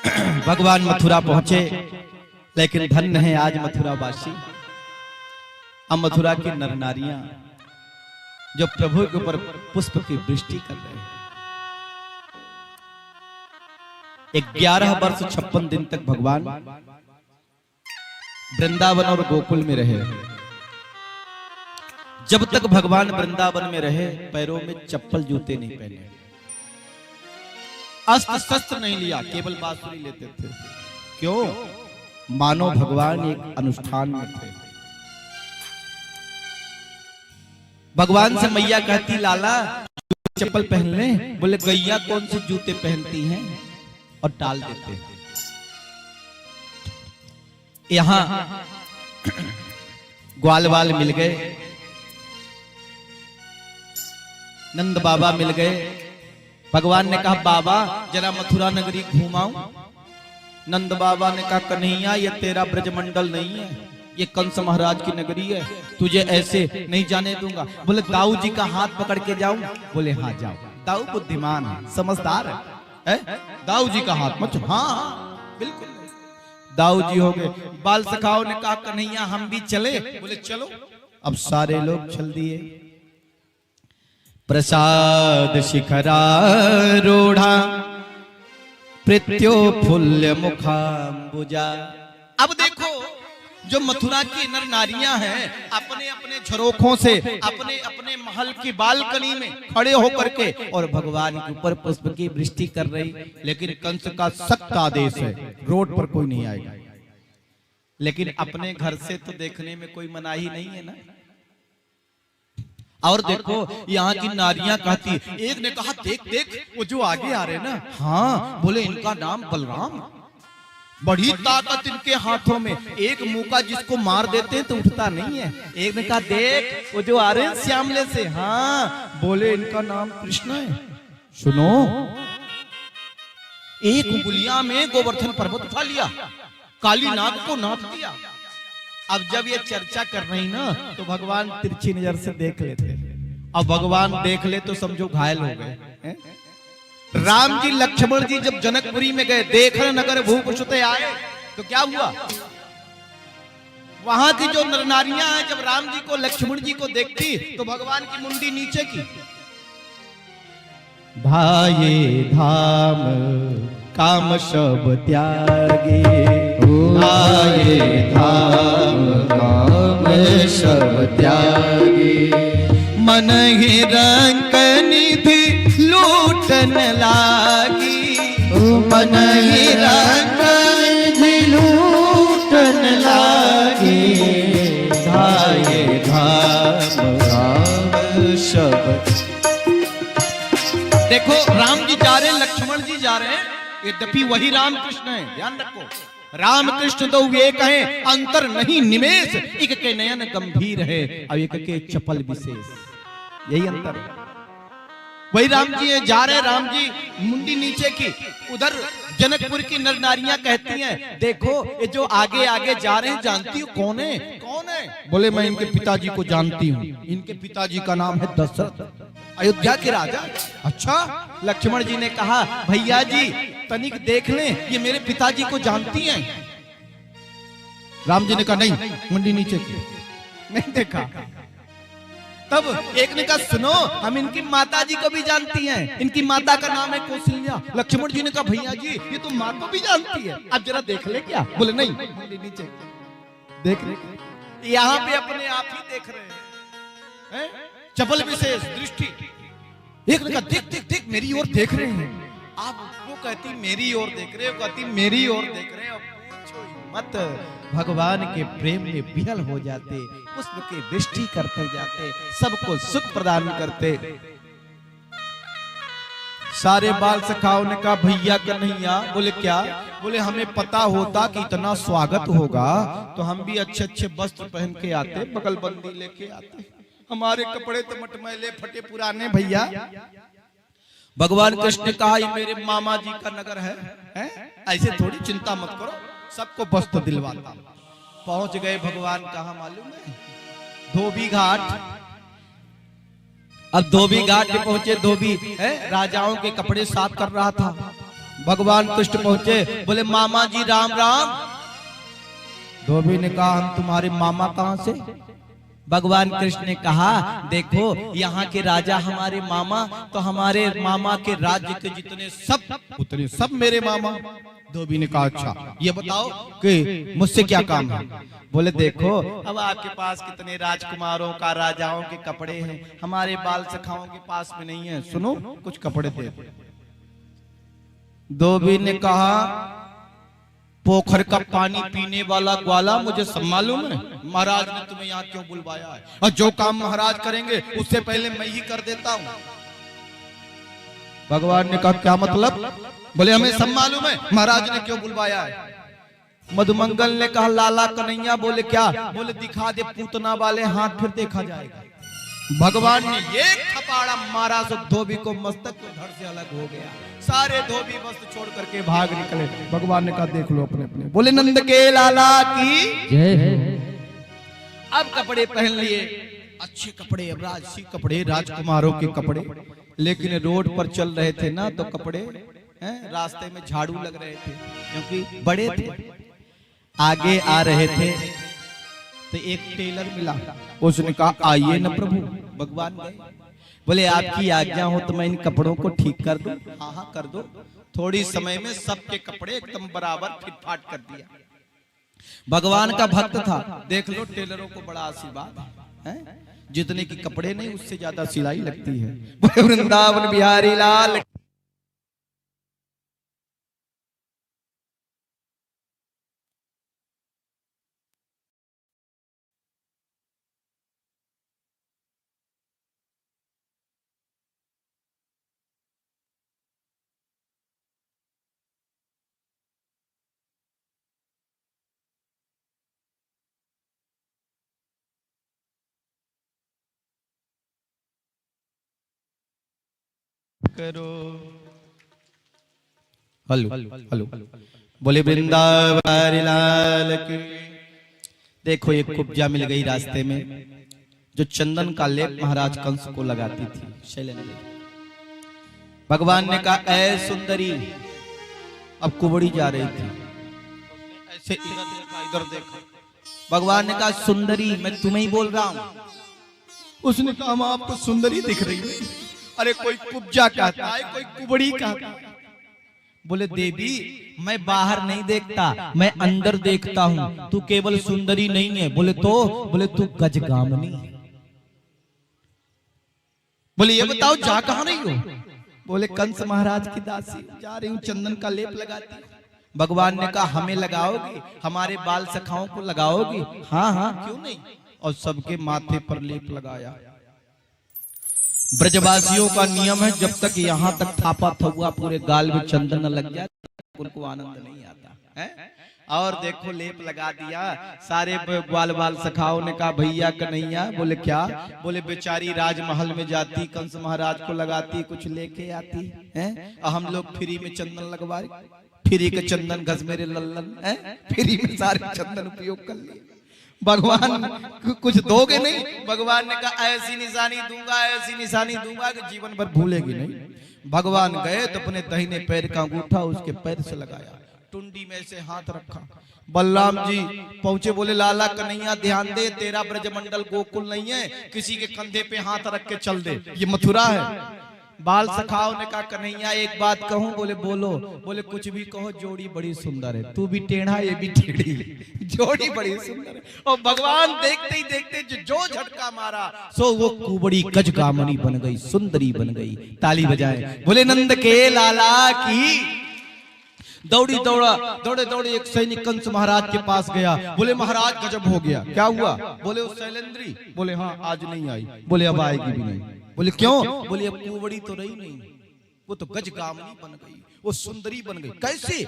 भगवान मथुरा पहुंचे, लेकिन धन्य है आज मथुरावासी। अब मथुरा की नर नारियां जो प्रभु के ऊपर पुष्प की वृष्टि कर रहे हैं। 11 वर्ष 56 दिन तक भगवान वृंदावन और गोकुल में रहे। जब तक भगवान वृंदावन में रहे पैरों में चप्पल जूते नहीं पहने, अस्त्र शस्त्र नहीं लिया, केवल बांसुरी लेते थे। क्यों? मानो भगवान एक अनुष्ठान में थे। भगवान से मैया कहती लाला चप्पल पहन ले। बोले गैया कौन से जूते पहनती हैं, और टाल देते हैं। यहां ग्वालवाल मिल गए, नंद बाबा मिल गए। भगवान ने कहा बाबा जरा मथुरा नगरी घुमाऊं। नंद बाबा ने कहा कन्हैया ये तेरा ब्रजमंडल नहीं है, ये कंस महाराज की नगरी है, तुझे ऐसे नहीं जाने दूंगा। बोले दाऊ जी का हाथ पकड़ के जाऊं? बोले हाँ जाओ। दाऊ बुद्धिमान है, समझदार है? दाऊ जी का हाथ मत। हाँ बिल्कुल। दाऊ जी हो गए। बाल सखाओं ने कहा कन्हैया हम भी चले? बोले चलो। अब सारे लोग चल दिए। प्रसाद शिखरारूढ़ा प्रत्योफुल्य मुखाम्बुजा। अब देखो जो मथुरा की नर नारियां हैं अपने अपने झरोखों से अपने अपने महल की बालकनी में खड़े होकर के और भगवान के ऊपर पुष्प की वृष्टि कर रही। लेकिन कंस का सख्त आदेश है, रोड पर कोई नहीं आएगा। लेकिन अपने घर से तो देखने में कोई मनाही नहीं है ना। और देखो यहाँ की नारियां कहती, एक ने कहा देख देख वो जो आगे आ रहे ना, हाँ बोले इनका नाम बलराम, बड़ी ताकत इनके हाथों में, एक मुका जिसको मार देते हैं तो उठता नहीं है। एक ने कहा देख वो जो आ रहे हैं श्यामले से, हाँ बोले इनका नाम कृष्ण है। सुनो, एक उंगलिया में गोवर्धन पर्वत उठा लिया, काली नाग को नाप दिया। अब जब ये चर्चा कर रही ना तो भगवान तिरछी नजर से देख लेते। अब भगवान देख ले तो समझो घायल हो गए। राम जी लक्ष्मण जी जब जनकपुरी में गए, देखने नगर भूप सुते आए, तो क्या हुआ? वहां की जो नर नारियां हैं जब राम जी को लक्ष्मण जी को देखती तो भगवान की मुंडी नीचे की। धाये धाम काम सब त्यागे, धाये धाम काम सब त्यागे, मन ही रंग निधि लूटन लागी, मन ही रंग निधि लूटन लागी, धाये धाम काम सब। देखो राम जी जा रहे हैं, लक्ष्मण जी जा रहे हैं, यद्यपि वही राम कृष्ण है। ध्यान रखो, राम कृष्ण तो एक हैं, अंतर नहीं निमेष, एक के नयन गंभीर है और एक के चपल विशेष, यही अंतर है। वही राम जी है, जा रहे राम जी मुंडी नीचे की। उधर जनकपुर की नर नारियां कहती हैं देखो ये जो आगे आगे जा रहे हैं जानती हो कौन है? कौन है? बोले मैं इनके पिताजी को जानती हूँ, इनके पिताजी का नाम है दशरथ, अयोध्या के राजा। अच्छा, लक्ष्मण जी ने कहा भैया जी तनिक देख लें, ये मेरे पिताजी को जानती हैं? राम जी ने कहा नहीं, मुंडी नीचे की, नहीं देखा। तब एक ने कहा सुनो हम इनकी माता जी को भी जानती हैं, इनकी माता का नाम है कौशल्या। लक्ष्मण जी ने कहा भैया जी ये तो माँ को भी जानती है, अब जरा देख ले क्या? बोले नहीं, मुंडी नीचे देख ले। यहाँ पे अपने आप ही देख रहे हैं, चपल विशेष दृष्टि। एक ने कहा देख देख देख मेरी ओर देख रहे हैं। आप वो कहती मेरी ओर देख रहे हो, कहती मेरी ओर देख रहे हो, पूछो मत। भगवान के प्रेम में विहल हो जाते, पुष्प की वृष्टि करते जाते, सबको सुख प्रदान करते। सारे बाल सखाओं ने कहा भैया कन्हैया। बोले क्या? बोले हमें पता होता कि इतना स्वागत होगा तो हम भी अच्छे अच्छे वस्त्र पहन के आते, बगलबंदी लेके आते। हमारे कपड़े तो मटमैले फटे पुराने भैया। भगवान कृष्ण ने कहा ये मेरे मामा जी का नगर है? ऐसे थोड़ी, चिंता मत करो, सबको वस्त्र दिलवाता। पहुंच गए भगवान कहाँ मालूम है? धोबी घाट। अब धोबी घाट पे पहुंचे, धोबी राजाओं के कपड़े साफ कर रहा था। भगवान कृष्ण पहुंचे, बोले मामा जी राम राम। धोबी ने कहा हम तुम्हारे मामा कहां से? भगवान कृष्ण ने कहा देखो यहाँ के राजा हमारे मामा, तो हमारे मामा के राज्य के जितने सब उतने सब मेरे मामा। धोबी ने कहा अच्छा ये बताओ कि मुझसे क्या काम है? बोले देखो अब आपके पास कितने राजकुमारों का राजाओं के कपड़े हैं, हमारे बाल सखाओं के पास में नहीं है, सुनो कुछ कपड़े दे दो। धोबी ने कहा पोखर का पानी पीने वाला ग्वाला मुझे सब मालूम है, महाराज ने तुम्हें यहाँ क्यों बुलवाया है, और जो काम महाराज करेंगे उससे पहले मैं ही कर देता हूँ। भगवान ने कहा क्या मतलब? बोले हमें सब मालूम है, महाराज ने क्यों बुलवाया है। मधुमंगल ने कहा लाला कन्हैया। बोले क्या? बोले दिखा दे पूतना वाले हाथ, फिर देखा जाएगा। भगवान ने एक थपाड़ा मारा तो धोबी को मस्तक को धड़ से अलग हो गया। सारे धोबी वस्त्र छोड़ करके भाग निकले। भगवान ने कहा देख लो अपने अपने। बोले नंद के लाला की जय। अब कपड़े पहन लिए, अच्छे कपड़े, अब राजसी कपड़े, राजकुमारों के कपड़े। लेकिन रोड पर चल रहे थे ना तो कपड़े रास्ते में झाड़ू लग रहे थे क्योंकि बड़े थे। आगे आ रहे थे तो एक टेलर मिला, उसने कहा आइए न प्रभु। भगवान गए, बोले आपकी आज्ञा हो तो मैं इन कपड़ों को ठीक कर दूं? हाँ हाँ कर दो। थोड़ी समय में सबके कपड़े एकदम बराबर फिट फाट कर दिया। भगवान का भक्त था, देख लो टेलरों को बड़ा आशीर्वाद है, जितने की कपड़े नहीं उससे ज्यादा सिलाई लगती है। वृंदावन बिहारी लाल करो। हेलो हेलो बोले वृंदावन लाल की। देखो एक कुब्जा मिल गई रास्ते में, जो चंदन का लेप महाराज कंस को लगाती थी शैलेंद्री। भगवान ने कहा ऐ सुंदरी, अब कुबड़ी जा रही थी, ऐसे इधर देखा इधर देखा। भगवान ने कहा सुंदरी मैं तुम्हें ही बोल रहा हूं। उसने कहा हम आपको सुंदरी दिख रही है। अरे कोई कुब्जा कहता है, कोई कुबड़ी कहता है। बोले देवी मैं बाहर नहीं देखता, मैं अंदर देखता हूं, तू केवल सुंदरी नहीं है। बोले तो? बोले तू गजगामनी है। बोले ये बताओ जा कहां रही हो? बोले कंस महाराज की दासी, जा रही हूं चंदन का लेप लगाती। भगवान ने कहा हमें लगाओगी, हमारे बाल सखाओं को लगाओगी? हाँ हाँ क्यों नहीं। और सबके माथे पर लेप लगाया। ब्रजवासियों का नियम है जब तक यहाँ तक थापा थुआ पूरे गाल में चंदन न लग जाए उनको आनंद नहीं आता है। और देखो लेप लगा दिया। सारे ग्वाल बाल सखाओं ने कहा भैया कन्हैया। बोले क्या? बोले बेचारी राजमहल में जाती, कंस महाराज को लगाती, कुछ लेके आती है, हम लोग फ्री में चंदन लगवा रहे, फ्री के चंदन घस मेरे लल्लन है, फ्री में सारे चंदन उपयोग कर लिए। भगवान कुछ दोगे नहीं? भगवान ने कहा ऐसी निशानी दूंगा, ऐसी निशानी दूंगा कि जीवन भर भूलेगी नहीं। भगवान गए तो अपने दाहिने पैर का अंगूठा उसके पैर से लगाया, टुंडी में से हाथ रखा। बलराम जी पहुंचे, बोले लाला कन्हैया ध्यान दे, तेरा ब्रजमंडल गोकुल नहीं है, किसी के कंधे पे हाथ रख के चल दे, ये मथुरा है। बाल सखाओ ने कहा कन्हैया एक बात कहूं? बोले बोलो। बोले कुछ भी कहो, जोड़ी बड़ी सुंदर है, तू भी टेढ़ा ये भी टेढ़ी, जोड़ी बड़ी सुंदर है। और भगवान देखते ही देखते जो झटका मारा सो वो कुबड़ी गजगामनी बन गई, सुंदरी बन गई। ताली बजाए बोले नंद के लाला की। दौड़ी दौड़े दौड़े एक सैनिक कंस महाराज के पास गया। बोले महाराज गजब हो गया। क्या हुआ? बोले वो शैलेंद्री। बोले हाँ आज नहीं आई। बोले अब आएगी भी नहीं। बोले क्यों? बोले अब कुंवड़ी तो रही नहीं, वो तो गजगामनी बन गई, वो सुंदरी बन गई। कैसे?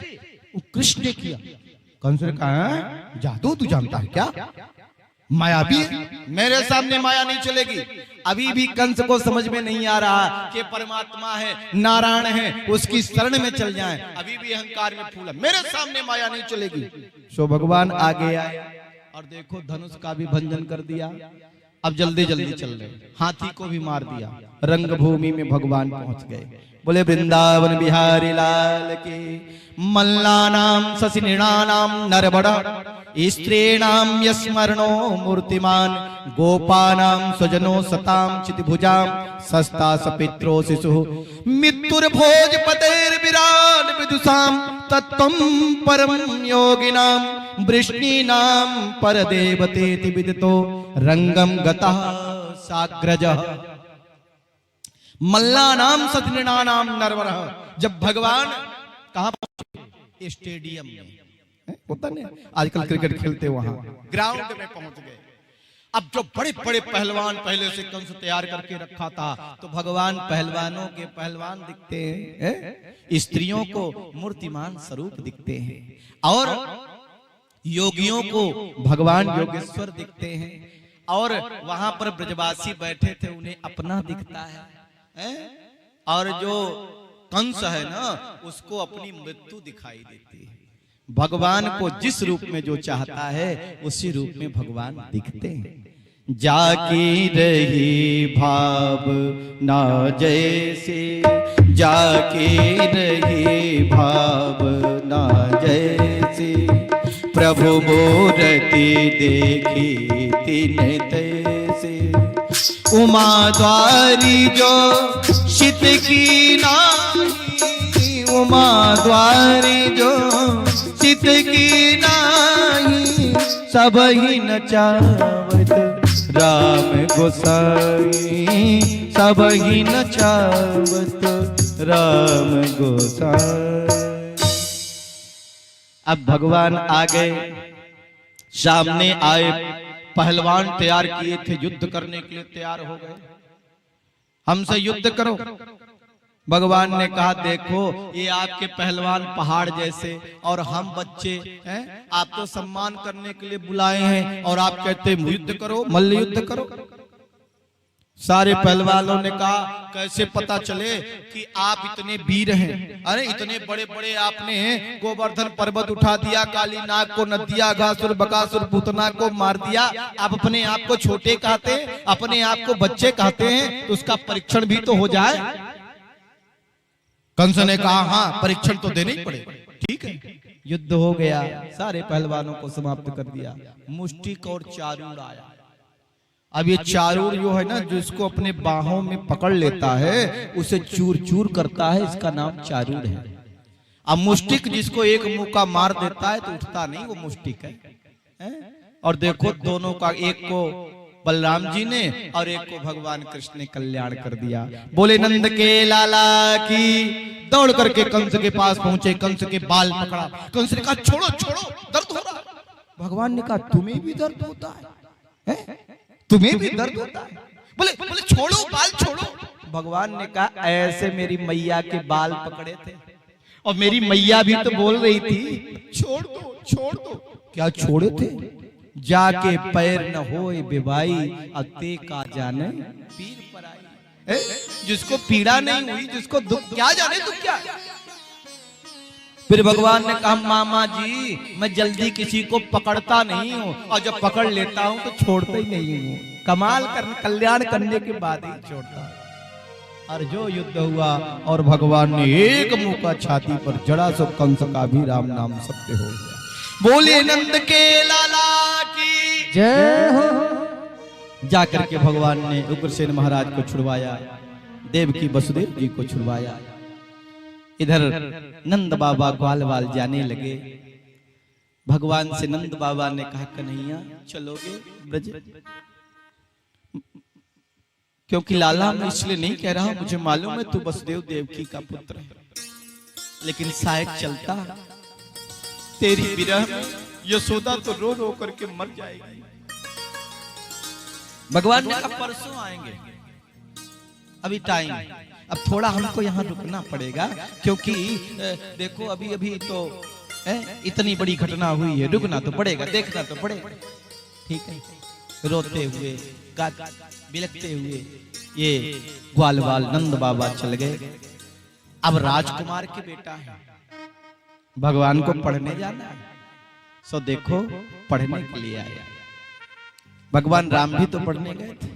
वो कृष्ण ने किया। कंस ने कहा जादू तू जानता है क्या? माया भी मेरे सामने माया नहीं चलेगी। अभी भी कंस को समझ में नहीं आ रहा कि परमात्मा है, नारायण है, उसकी शरण में चल जाएं। अभी भी अहंकार में फूला, मेरे सामने माया नहीं चलेगी। सो भगवान आगे आए और देखो धनुष का भी भंजन कर दिया। अब जल्दी जल्दी चल रहे, हाथी को भी मार दिया, रंगभूमि में भगवान पहुंच गए। बोले वृंदावन बिहारी लाल की। मल्लानाम शशिनृणानाम नरबड़ा स्त्रीणाम यस्मरणो मूर्तिमान गोपानाम स्वजनो सताम चितिभुजाम सस्ता सपित्रो शिशु मित्तुर्भोज पतेर विराट विदुषाम तत्त्वं परम योगिनाम वृष्णीनाम परदेवतेति विदितो रंगम गतः साग्रजः। मल्लानाम शशिनृणानाम नरवरः। जब भगवान कहां पहुंचे? स्टेडियम में, होता नहीं आजकल क्रिकेट खेलते वहां ग्राउंड में पहुंच गए। अब जो बड़े बड़े पहलवान पहले से कंस तैयार करके रखा था, तो भगवान पहलवानों के पहलवान दिखते हैं, स्त्रियों को मूर्तिमान स्वरूप दिखते हैं, और योगियों को भगवान योगेश्वर दिखते हैं, और वहां पर ब्रजवासी बैठे थे उन्हें अपना दिखता है, और जो कंस है ना उसको अपनी मृत्यु दिखाई देती है। भगवान को जिस रूप में जो चाहता है उसी रूप में भगवान दिखते हैं। जाकी रही भाव ना जैसे, जाकी रही भाव ना जैसे, प्रभु मूर्ति देखी तीन तैसे, उमा द्वारी जो शीत की नाही, उमा द्वारी जो शीत की नाही, सब ही नचावत राम गोसाई, सब ही नचावत राम गोसाई। अब भगवान आ गए, सामने आए, पहलवान तैयार किए थे युद्ध करने के लिए तैयार हो गए, हमसे युद्ध करो। भगवान ने कहा देखो ये आपके पहलवान पहाड़ जैसे और हम बच्चे हैं, आपको सम्मान करने के लिए बुलाए हैं और आप कहते युद्ध करो, मल्ल युद्ध करो। सारे पहलवानों ने कहा कैसे पता चले कि आप इतने वीर हैं? अरे इतने बड़े बड़े आपने गोवर्धन पर्वत उठा दिया, काली नाग को नदिया, घासुर बकासुर पूतना को मार दिया, आप अपने आप को छोटे कहते हैं, अपने आप को बच्चे कहते हैं, तो उसका परीक्षण भी तो हो जाए। कंस ने कहा हाँ परीक्षण तो देना ही पड़ेगा। ठीक है, युद्ध हो गया, सारे पहलवानों को समाप्त कर दिया। मुष्टिक और चारूर आया। अब ये चारूर जो है ना, जो इसको अपने बाहों में पकड़ लेता है उसे चूर चूर करता है, इसका नाम चारूर है। अब मुष्टिक जिसको एक मुक्का मार देता है तो उठता नहीं, वो मुष्टिक है। और देखो दोनों का, एक को बलराम जी ने और एक को भगवान कृष्ण ने कल्याण कर दिया। बोले नंद के लाला की। दौड़ करके कंस के पास पहुंचे, कंस के बाल पकड़ा। कंस ने कहा छोड़ो छोड़ो, दर्द हो रहा है। भगवान ने कहा तुम्हें भी दर्द होता है? तुम्हें भी दर्द होता है? बोले बोले छोड़ो बाल छोड़ो। भगवान ने कहा ऐसे मेरी मैया के बाल पकड़े थे और मेरी मैया भी तो बोल रही थी छोड़ दो छोड़ दो। क्या छोड़े थे? जाके पैर न होए बेबाई, अते का जाने पीर पराई। जिसको पीड़ा नहीं हुई, जिसको दुख क्या जाने दुख क्या। फिर भगवान ने कहा मामा जी मैं जल्दी किसी को पकड़ता नहीं हूँ, और जब पकड़ लेता हूँ तो छोड़ता ही नहीं हूँ, कमाल कर कल्याण करने के बाद ही छोड़ता हूँ। और जो युद्ध हुआ और भगवान ने एक मुक्का छाती पर जड़ा, सो कंस का भी राम नाम सत्य हो गया। बोले नंद के लाला की जय हो। जाकर के भगवान ने उग्रसेन महाराज को छुड़वाया, देवकी वसुदेव जी को छुड़वाया। इधर नंद बाबा ग्वालवाल जाने लगे। भगवान से नंद बाबा ने कहा कन्हैया चलोगे ब्रज? क्योंकि लाला मैं इसलिए नहीं कह रहा, मुझे मालूम है तू वसुदेव देवकी का पुत्र है, लेकिन शायद चलता तेरी विरह यशोदा तो रो रो करके मर जाएगी। भगवान ने कहा परसों आएंगे, अभी टाइम, अब थोड़ा हमको यहाँ रुकना पड़ेगा, क्योंकि देखो अभी अभी तो इतनी बड़ी घटना हुई है, रुकना तो पड़ेगा, देखना तो पड़ेगा। ठीक है, रोते हुए बिलखते हुए ये ग्वालवाल नंद बाबा चल गए। अब राजकुमार के बेटा है, भगवान को पढ़ने जाना है, सो देखो पढ़ने के लिए आया। भगवान राम भी तो पढ़ने गए थे।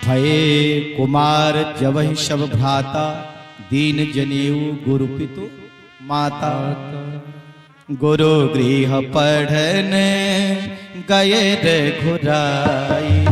भये कुमार जवहि शब भ्राता, दीन जनेऊ गुरु पितु माता। गुरु गृह पढ़ने गए रघुराई,